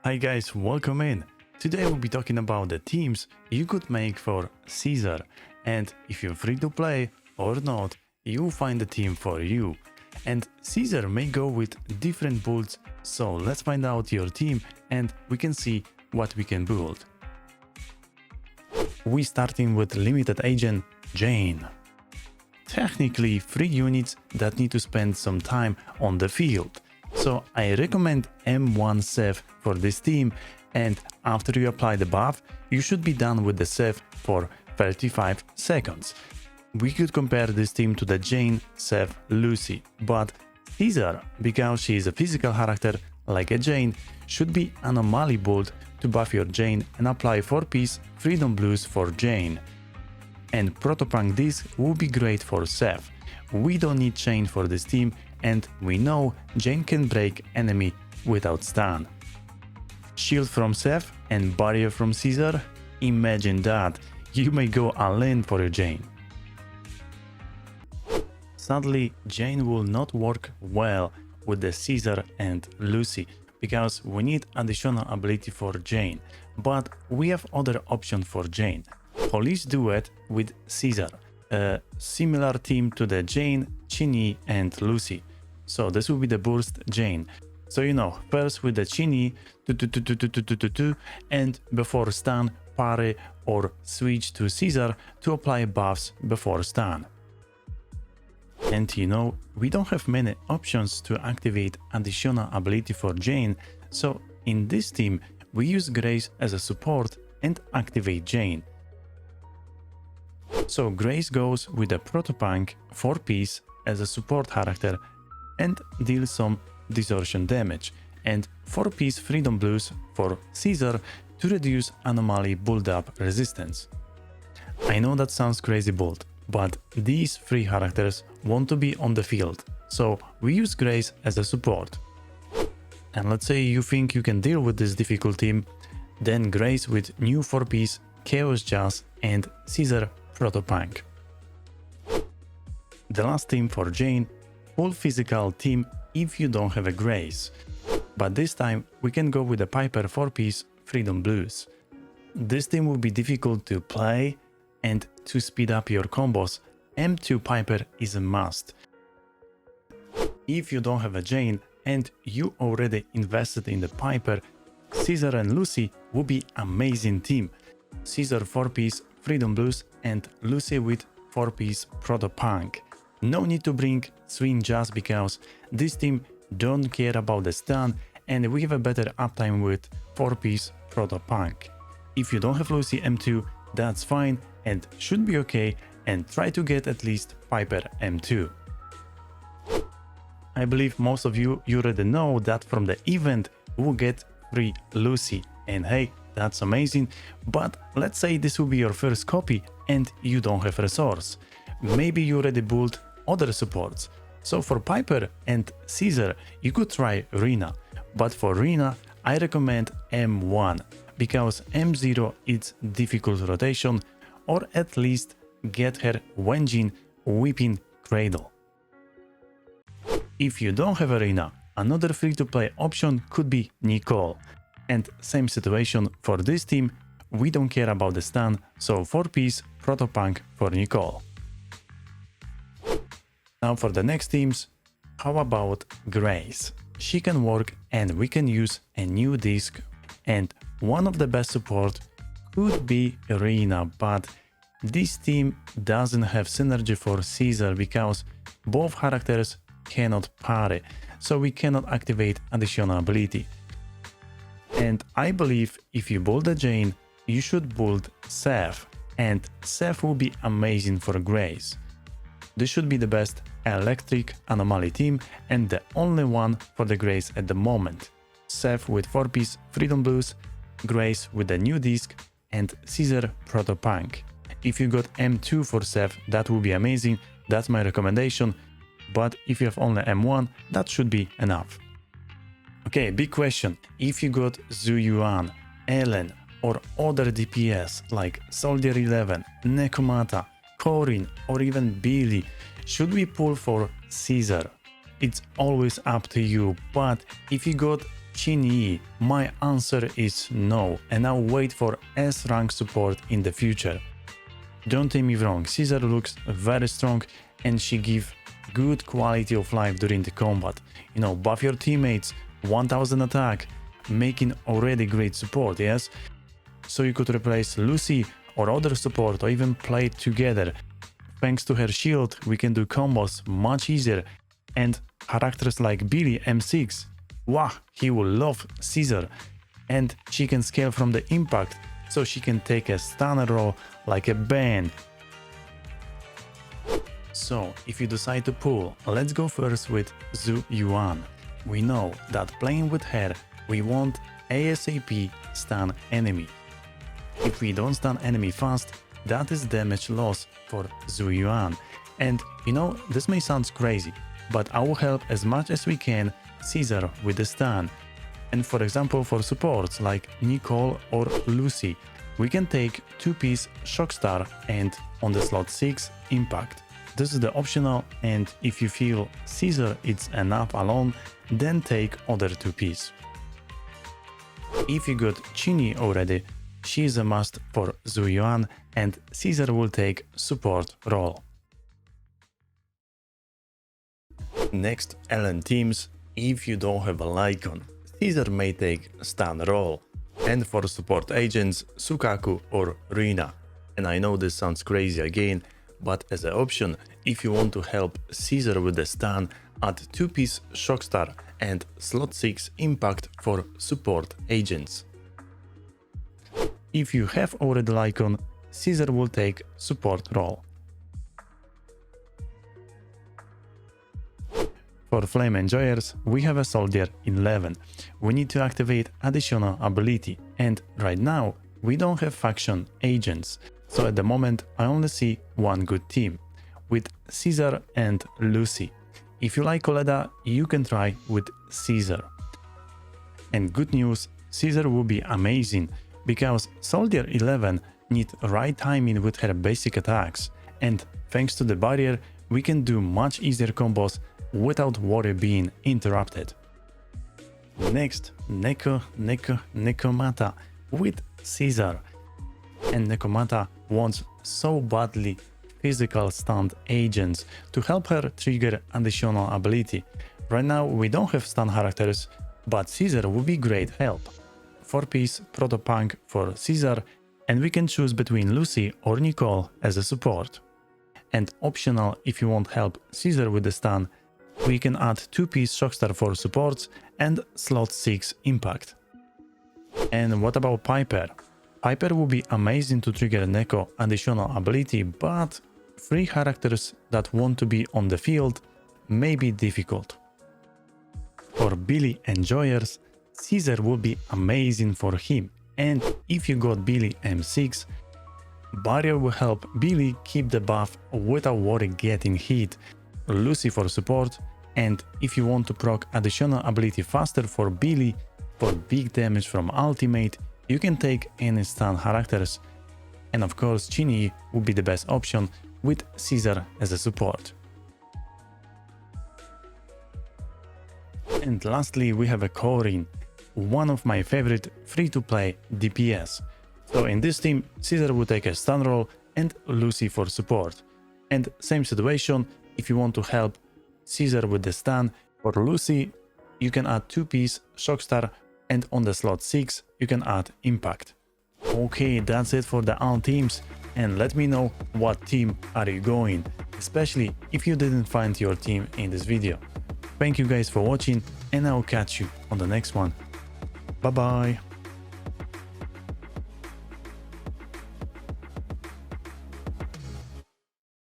Hi guys, welcome in. Today we'll be talking about the teams you could make for Caesar, and if you're free to play or not, you'll find the team for you. And Caesar may go with different builds, so let's find out your team and we can see what we can build. We starting with limited agent Jane. Technically 3 units that need to spend some time on the field. So I recommend M1 Seth for this team, and after you apply the buff, you should be done with the Seth for 35 seconds. We could compare this team to the Jane, Seth, Lucy, but Caesar, because she is a physical character like a Jane, should be anomaly build to buff your Jane and apply 4-piece Freedom Blues for Jane. And Protopunk Disc will be great for Seth. We don't need Chain for this team, and we know Jane can break enemy without stun. Shield from Seth and Barrier from Caesar? Imagine that, you may go all in for your Jane. Sadly, Jane will not work well with the Caesar and Lucy, because we need additional ability for Jane, but we have other option for Jane. Police Duet with Caesar, a similar team to the Jane, Qingyi and Lucy. So this will be the burst Jane. So you know, first with the Qingyi, and before stun, parry or switch to Caesar to apply buffs before stun. And you know, we don't have many options to activate additional ability for Jane, so in this team we use Grace as a support and activate Jane. So Grace goes with the Protopunk 4-piece as a support character and deals some distortion damage, and 4-piece Freedom Blues for Caesar to reduce anomaly build-up resistance. I know that sounds crazy bold, but these 3 characters want to be on the field, so we use Grace as a support. And let's say you think you can deal with this difficult team, then Grace with new 4-piece Chaos Jazz and Caesar Protopunk. The last team for Jane, full physical team if you don't have a Grace, but this time we can go with a Piper 4-piece Freedom Blues. This team will be difficult to play, and to speed up your combos, M2 Piper is a must. If you don't have a Jane and you already invested in the Piper, Caesar and Lucy will be amazing team. Caesar 4-piece Freedom Blues and Lucy with 4-piece Protopunk. No need to bring Swing Jazz because this team don't care about the stun, and we have a better uptime with 4-piece Protopunk. If you don't have Lucy M2, that's fine and should be okay, and try to get at least Piper M2. I believe most of you already know that from the event we'll get free Lucy, and hey, that's amazing, but let's say this will be your first copy and you don't have resource. Maybe you already built other supports. So for Piper and Caesar you could try Rina, but for Rina I recommend M1 because M0 is difficult rotation, or at least get her Wenjin Whipping Cradle. If you don't have Rina, another free-to-play option could be Nicole. And same situation for this team, we don't care about the stun, so 4-piece Protopunk for Nicole. Now for the next teams, how about Grace? She can work and we can use a new disc, and one of the best support could be Rina, but this team doesn't have synergy for Caesar because both characters cannot parry, so we cannot activate additional ability. And I believe if you build a Jane, you should build Seth, and Seth will be amazing for Grace. This should be the best electric anomaly team and the only one for the Grace at the moment. Seth with 4-piece Freedom Blues, Grace with the new disc, and Caesar Protopunk. If you got M2 for Seth, that would be amazing, that's my recommendation, but if you have only M1, that should be enough. Okay, big question, if you got Yuan, Ellen, or other DPS like Soldier 11, Nekomata, Corrin, or even Billy, should we pull for Caesar? It's always up to you, but if you got Qingyi? My answer is no, and I'll wait for S-rank support in the future. Don't take me wrong, Caesar looks very strong and she gives good quality of life during the combat. You know, buff your teammates, 1000 attack, making already great support, yes? So you could replace Lucy or other support or even play it together. Thanks to her shield, we can do combos much easier, and characters like Billy M6, wow, he will love Caesar, and she can scale from the impact, so she can take a stunner roll like a band. So, if you decide to pull, let's go first with Yuan. We know that playing with her, we won't ASAP stun enemy. If we don't stun enemy fast, that is damage loss for Yuan. And you know, this may sound crazy, but I will help as much as we can Caesar with the stun. And for example, for supports like Nicole or Lucy, we can take 2-piece Shockstar and on the slot 6 impact. This is the optional, and if you feel Caesar is enough alone, then take other 2-piece. If you got Qingyi already, she is a must for Yuan, and Caesar will take support role. Next, LN teams, if you don't have a Lycaon, Caesar may take stun role. And for support agents, Soukaku or Rina. And I know this sounds crazy again, but as an option, if you want to help Caesar with the stun, add 2-piece Shockstar and slot 6 impact for support agents. If you have already Lycaon, Caesar will take support role. For Flame Enjoyers, we have a Soldier 11. We need to activate additional ability, and right now we don't have faction agents, so at the moment I only see one good team, with Caesar and Lucy. If you like Coleda, you can try with Caesar. And good news, Caesar will be amazing, because Soldier 11 needs right timing with her basic attacks, and thanks to the barrier, we can do much easier combos without worry being interrupted. Next, Nekomata with Caesar. And Nekomata wants so badly physical stunned agents to help her trigger additional ability. Right now we don't have stun characters, but Caesar would be great help. 4-piece Protopunk for Caesar, and we can choose between Lucy or Nicole as a support. And optional, if you want help Caesar with the stun, we can add 2-piece Shockstar for supports and slot 6 impact. And what about Piper? Piper will be amazing to trigger Neko additional ability, but 3 characters that want to be on the field may be difficult. For Billy Enjoyers, Caesar will be amazing for him, and if you got Billy M6, Barrier will help Billy keep the buff without worry getting hit. Lucy for support, and if you want to proc additional ability faster for Billy for big damage from ultimate, you can take any stun characters. And of course Qingyi would be the best option with Caesar as a support. And lastly we have a Corrin, one of my favorite free-to-play DPS. So in this team, Caesar will take a stun role and Lucy for support. And same situation, if you want to help Caesar with the stun, for Lucy you can add 2-piece Shockstar, and on the slot 6 you can add impact. Okay, that's it for the all teams, and let me know what team are you going, especially if you didn't find your team in this video. Thank you guys for watching, and I'll catch you on the next one. Bye bye.